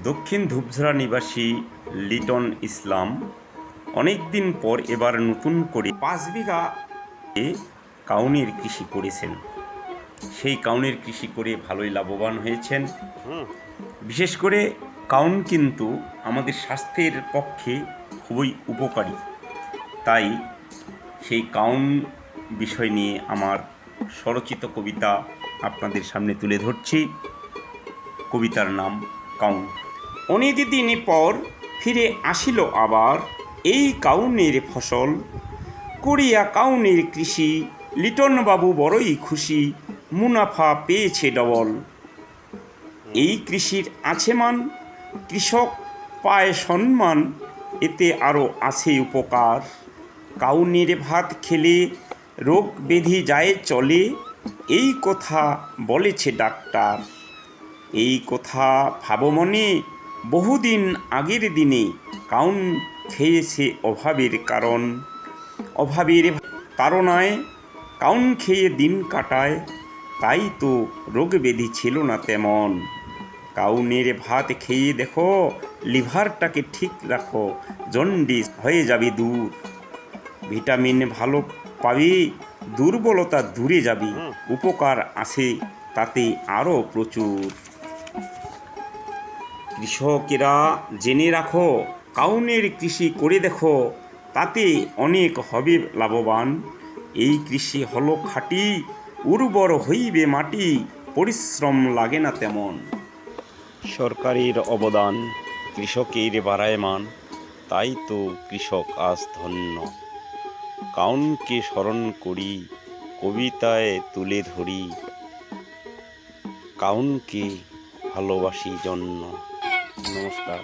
দক্ষিণ ধূপঝরা নিবাসী লিটন ইসলাম অনেক দিন পর এবার নতুন করে 5 বিঘা কাউনের কৃষি করেছেন। সেই কাউনের কৃষি করে ভালোই লাভবান হয়েছেন। বিশেষ করে কাউন কিন্তু আমাদের স্বাস্থ্যের পক্ষে খুবই উপকারী। তাই সেই কাউন বিষয় নিয়ে আমার স্বরচিত কবিতা আপনাদের সামনে তুলে ধরছি। কবিতার নাম কাউন। অনেক দিন পর ফিরে আসিল আবার এই কাউনের ফসল, করিয়া কাউনের কৃষি লিটনবাবু বড়ই খুশি, মুনাফা পেয়েছে ডবল। এই কৃষির আছে মান, কৃষক পায় সম্মান, এতে আরও আছে উপকার। কাউনের ভাত খেলে রোগ ব্যাধি যায় চলে, এই কথা বলেছে ডাক্তার। এই কথা ভাবো মনে, বহুদিন আগের দিনে কাউন খেয়েছে অভাবের কারণ। অভাবের তাড়নায় কাউন খেয়ে দিন কাটায়, তাই তো রোগ ব্যাধি ছিল না তেমন। কাউনের ভাত খেয়ে দেখো, লিভারটাকে ঠিক রাখো, জন্ডিস হয়ে যাবে দূর। ভিটামিন ভালো পাবে, দুর্বলতা দূরে যাবে, উপকার আছে তাতে আরও প্রচুর। কৃষকেরা জেনে রাখো, কাউনের কৃষি করে দেখো, তাতে অনেক হবে লাভবান। এই কৃষি হলো খাঁটি, উর্বর হইবে মাটি, পরিশ্রম লাগে না তেমন। সরকারের অবদান কৃষকের বাড়ায় মান, তাই তো কৃষক আজ ধন্য। কাউনকে স্মরণ করি, কবিতায় তুলে ধরি, কাউনকে ভালোবাসি জন্য। নমস্কার।